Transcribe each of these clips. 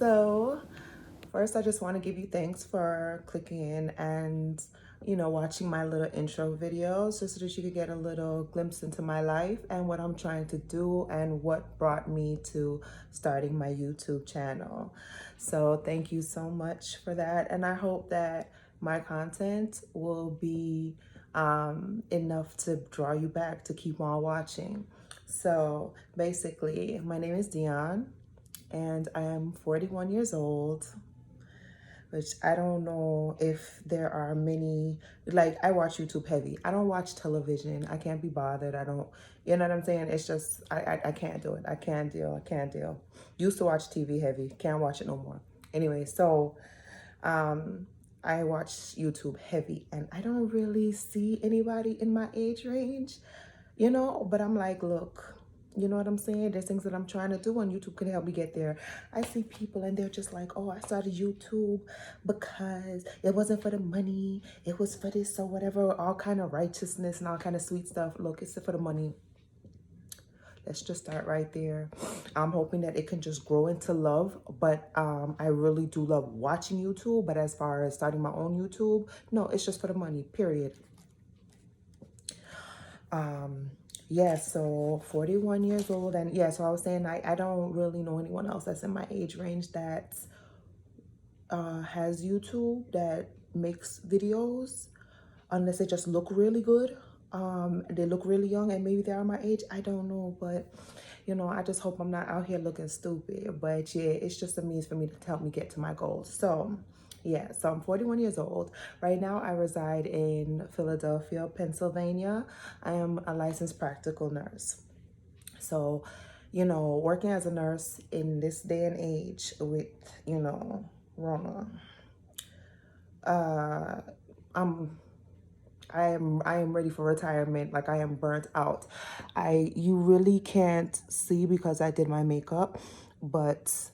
So, first, I just want to give you thanks for clicking in and, watching my little intro videos just so that you could get a little glimpse into my life and what I'm trying to do and what brought me to starting my YouTube channel. So, thank you so much for that. And I hope that my content will be enough to draw you back to keep on watching. So, basically, my name is Dion and I am 41 years old, which I don't know if there are many, like I watch YouTube heavy. I don't watch television. I can't be bothered. I don't, you know what I'm saying? It's just, I can't do it. I can't deal. Used to watch TV heavy. Can't watch it no more. Anyway, so I watch YouTube heavy and I don't really see anybody in my age range, but I'm like, look, you know what I'm saying? There's things that I'm trying to do and YouTube can help me get there. I see people and they're just like, oh, I started YouTube because it wasn't for the money. It was for this or whatever, all kind of righteousness and all kind of sweet stuff. Look, it's for the money. Let's just start right there. I'm hoping that it can just grow into love, but I really do love watching YouTube. But as far as starting my own YouTube, no, it's just for the money, period. Yeah, so 41 years old. And yeah, so I was saying I don't really know anyone else that's in my age range that has YouTube, that makes videos, unless they just look really good. They look really young and maybe they are my age. I don't know, but I just hope I'm not out here looking stupid. But yeah, it's just a means for me to help me get to my goals. So yeah, so I'm 41 years old. Right now, I reside in Philadelphia, Pennsylvania. I am a licensed practical nurse. So, working as a nurse in this day and age with, Rona, uh, I'm I am ready for retirement. Like I am burnt out. You really can't see because I did my makeup, but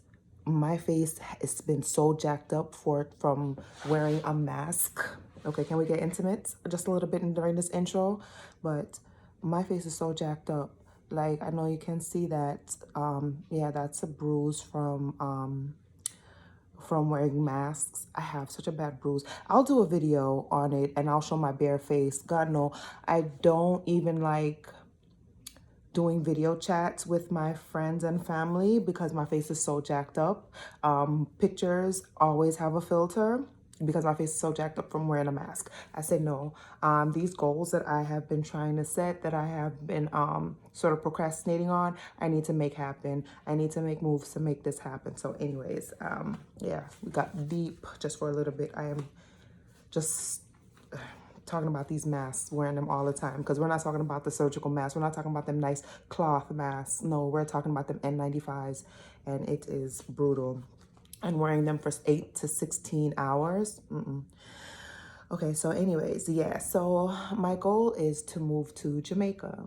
my face has been so jacked up from wearing a mask. Okay, can we get intimate just a little bit during this intro? But my face is so jacked up. Like I know you can see that. Yeah, that's a bruise from wearing masks. I have such a bad bruise. I'll do a video on it and I'll show my bare face. God no, I don't even like doing video chats with my friends and family because my face is so jacked up. Pictures always have a filter because my face is so jacked up from wearing a mask. I said no. These goals that I have been trying to set, that I have been sort of procrastinating on, I need to make happen. I need to make moves to make this happen. So anyways, yeah, we got deep just for a little bit. I am just talking about these masks, wearing them all the time, because we're not talking about the surgical masks. We're not talking about them nice cloth masks. No, we're talking about them N95s, and it is brutal. And wearing them for 8 to 16 hours. Okay, so anyways, yeah, so my goal is to move to Jamaica.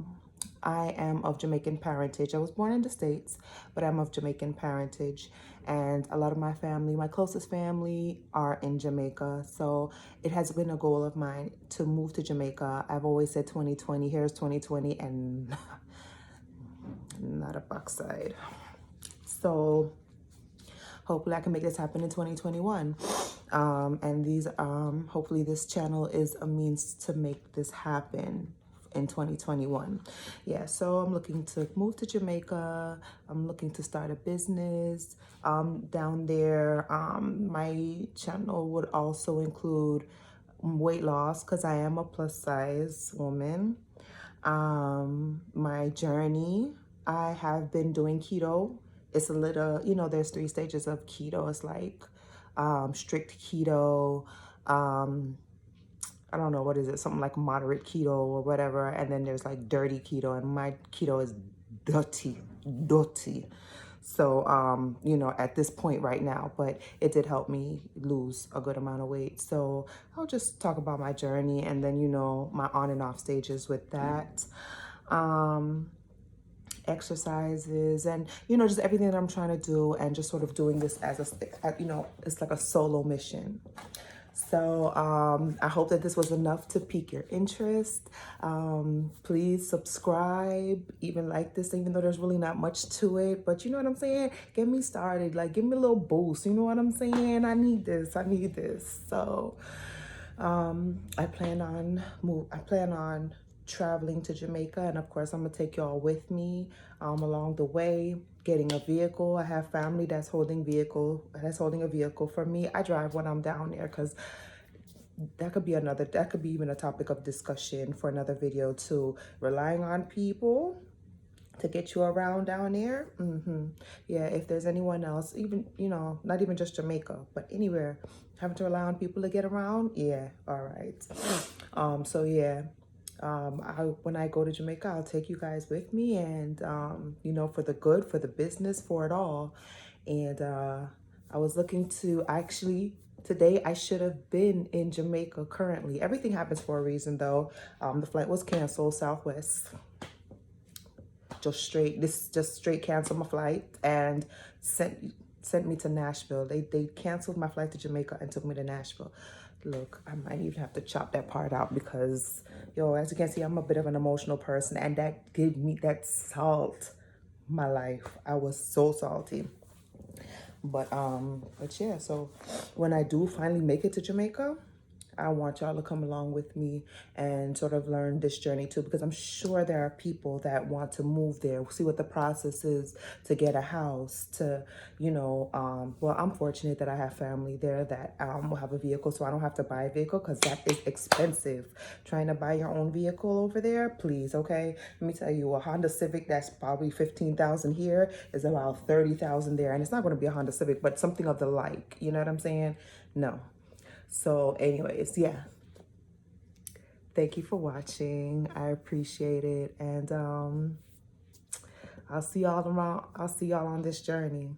I am of Jamaican parentage. I was born in the States, but I'm of Jamaican parentage. And a lot of my family, my closest family, are in Jamaica. So it has been a goal of mine to move to Jamaica. I've always said 2020, here's 2020, and not a backside. So hopefully I can make this happen in 2021. And hopefully this channel is a means to make this happen in 2021. Yeah, so I'm looking to move to Jamaica. I'm looking to start a business down there. My channel would also include weight loss because I am a plus size woman. My journey, I have been doing keto. It's a little, there's 3 stages of keto. It's like strict keto, I don't know, what is it? Something like moderate keto or whatever. And then there's like dirty keto, and my keto is dirty. So, at this point right now, but it did help me lose a good amount of weight. So I'll just talk about my journey and then, my on and off stages with that. Exercises and, just everything that I'm trying to do, and just sort of doing this as it's like a solo mission. So I hope that this was enough to pique your interest. Please subscribe, even like this, even though there's really not much to it. But you know what I'm saying? Get me started. Like, give me a little boost. You know what I'm saying? I need this. I need this. So I plan on traveling to Jamaica, and of course I'm gonna take y'all with me along the way, getting a vehicle. I have family that's holding a vehicle for me. I drive when I'm down there because that could be even a topic of discussion for another video too. Relying on people to get you around down there. Yeah, if there's anyone else, even, not even just Jamaica, but anywhere, having to rely on people to get around. Yeah, all right. So yeah, when I go to Jamaica, I'll take you guys with me, and for the good, for the business, for it all. And I was looking to actually today, I should have been in Jamaica currently. Everything happens for a reason, though. The flight was canceled. Southwest just straight canceled my flight and sent me to Nashville. They canceled my flight to Jamaica and took me to Nashville. Look, I might even have to chop that part out because, as you can see, I'm a bit of an emotional person, and that gave me that salt my life. I was so salty. But yeah, so when I do finally make it to Jamaica, I want y'all to come along with me and sort of learn this journey too, because I'm sure there are people that want to move there, see what the process is to get a house, well, I'm fortunate that I have family there that will have a vehicle, so I don't have to buy a vehicle because that is expensive. Trying to buy your own vehicle over there, please, okay? Let me tell you, a Honda Civic that's probably 15,000 here is about 30,000 there, and it's not going to be a Honda Civic, but something of the like, you know what I'm saying? No. So anyways, yeah. Thank you for watching. I appreciate it. And I'll see y'all on this journey.